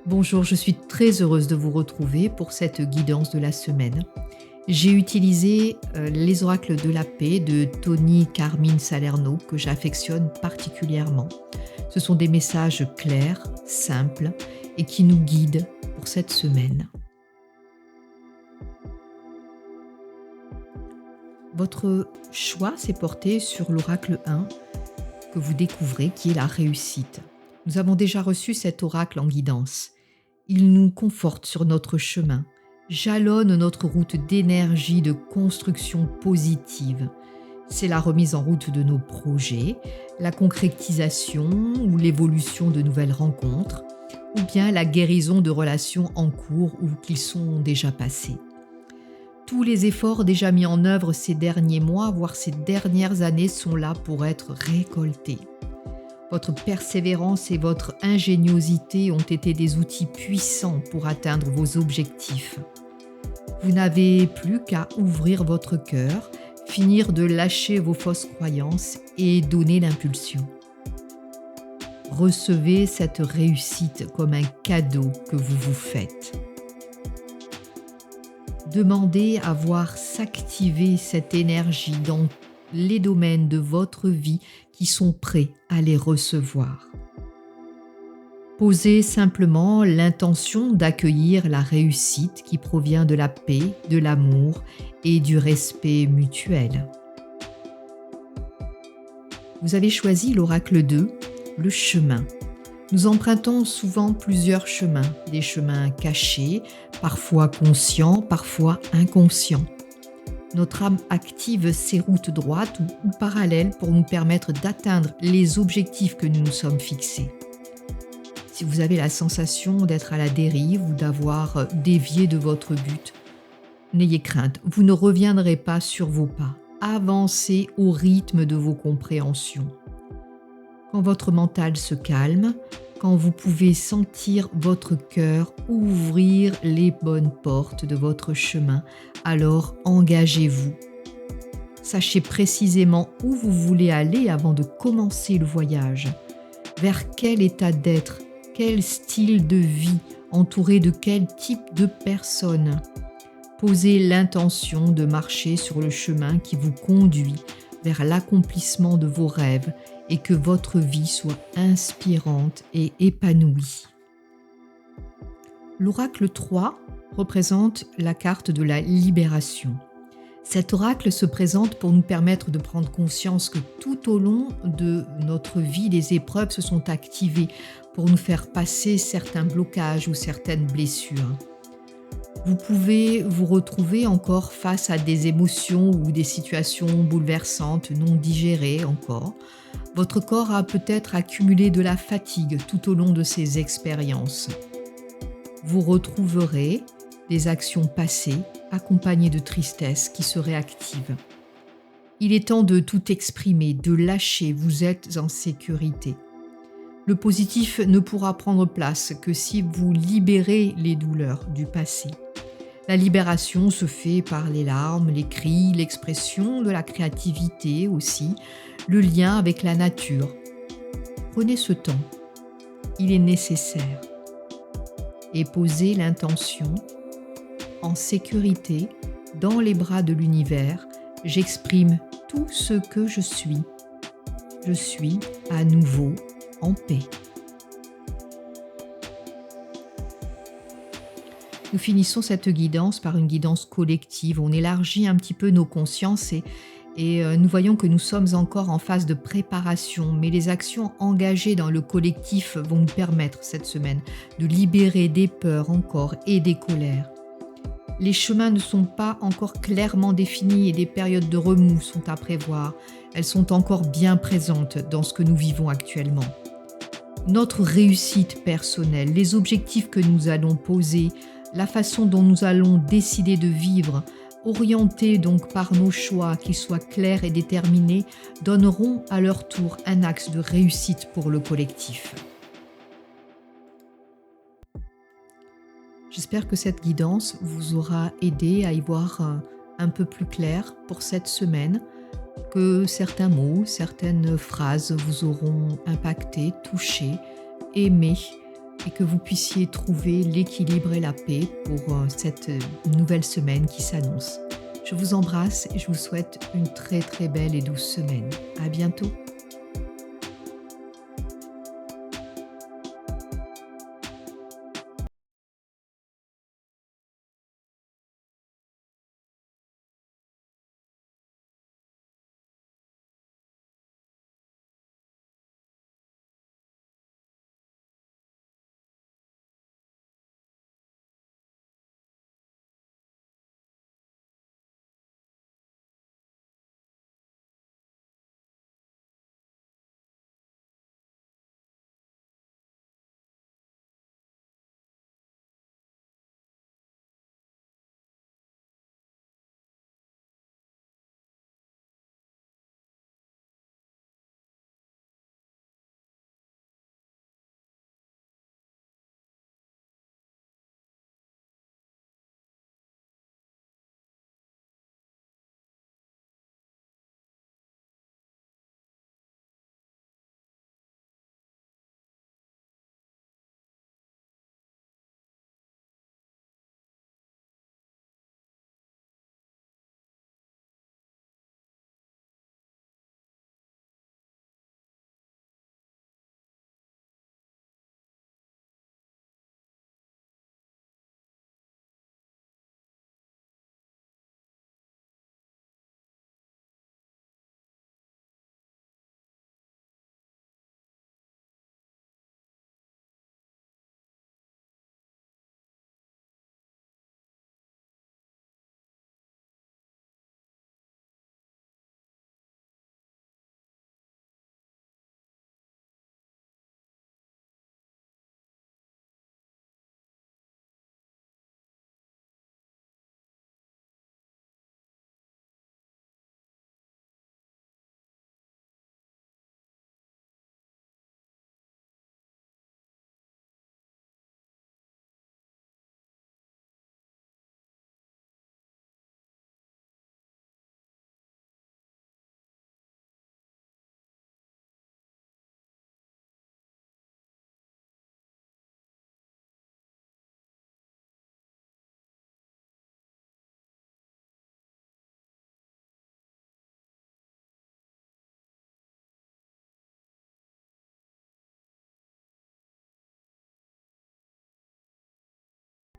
Bonjour, je suis très heureuse de vous retrouver pour cette guidance de la semaine. J'ai utilisé les oracles de la paix de Tony Carmine Salerno que j'affectionne particulièrement. Ce sont des messages clairs, simples et qui nous guident pour cette semaine. Votre choix s'est porté sur l'oracle 1 que vous découvrez qui est la réussite. Nous avons déjà reçu cet oracle en guidance. Il nous conforte sur notre chemin, jalonne notre route d'énergie, de construction positive. C'est la remise en route de nos projets, la concrétisation ou l'évolution de nouvelles rencontres, ou bien la guérison de relations en cours ou qui sont déjà passées. Tous les efforts déjà mis en œuvre ces derniers mois, voire ces dernières années, sont là pour être récoltés. Votre persévérance et votre ingéniosité ont été des outils puissants pour atteindre vos objectifs. Vous n'avez plus qu'à ouvrir votre cœur, finir de lâcher vos fausses croyances et donner l'impulsion. Recevez cette réussite comme un cadeau que vous vous faites. Demandez à voir s'activer cette énergie dans les domaines de votre vie qui sont prêts à les recevoir. Posez simplement l'intention d'accueillir la réussite qui provient de la paix, de l'amour et du respect mutuel. Vous avez choisi l'oracle 2, le chemin. Nous empruntons souvent plusieurs chemins, des chemins cachés, parfois conscients, parfois inconscients. Notre âme active ces routes droites ou parallèles pour nous permettre d'atteindre les objectifs que nous nous sommes fixés. Si vous avez la sensation d'être à la dérive ou d'avoir dévié de votre but, n'ayez crainte, vous ne reviendrez pas sur vos pas. Avancez au rythme de vos compréhensions. Quand votre mental se calme, quand vous pouvez sentir votre cœur ouvrir les bonnes portes de votre chemin, alors engagez-vous. Sachez précisément où vous voulez aller avant de commencer le voyage. Vers quel état d'être, quel style de vie, entouré de quel type de personnes. Posez l'intention de marcher sur le chemin qui vous conduit vers l'accomplissement de vos rêves et que votre vie soit inspirante et épanouie. L'oracle 3 représente la carte de la libération. Cet oracle se présente pour nous permettre de prendre conscience que tout au long de notre vie, les épreuves se sont activées pour nous faire passer certains blocages ou certaines blessures. Vous pouvez vous retrouver encore face à des émotions ou des situations bouleversantes, non digérées encore. Votre corps a peut-être accumulé de la fatigue tout au long de ces expériences. Vous retrouverez des actions passées accompagnées de tristesse qui se réactivent. Il est temps de tout exprimer, de lâcher, vous êtes en sécurité. Le positif ne pourra prendre place que si vous libérez les douleurs du passé. La libération se fait par les larmes, les cris, l'expression de la créativité aussi, le lien avec la nature. Prenez ce temps, il est nécessaire. Et posez l'intention, en sécurité, dans les bras de l'univers, j'exprime tout ce que je suis. Je suis à nouveau en paix. Nous finissons cette guidance par une guidance collective. On élargit un petit peu nos consciences et nous voyons que nous sommes encore en phase de préparation. Mais les actions engagées dans le collectif vont nous permettre cette semaine de libérer des peurs encore et des colères. Les chemins ne sont pas encore clairement définis et des périodes de remous sont à prévoir. Elles sont encore bien présentes dans ce que nous vivons actuellement. Notre réussite personnelle, les objectifs que nous allons poser, la façon dont nous allons décider de vivre, orientés donc par nos choix, qu'ils soient clairs et déterminés, donneront à leur tour un axe de réussite pour le collectif. J'espère que cette guidance vous aura aidé à y voir un peu plus clair pour cette semaine, que certains mots, certaines phrases vous auront impacté, touché, aimé, et que vous puissiez trouver l'équilibre et la paix pour cette nouvelle semaine qui s'annonce. Je vous embrasse et je vous souhaite une très très belle et douce semaine. À bientôt.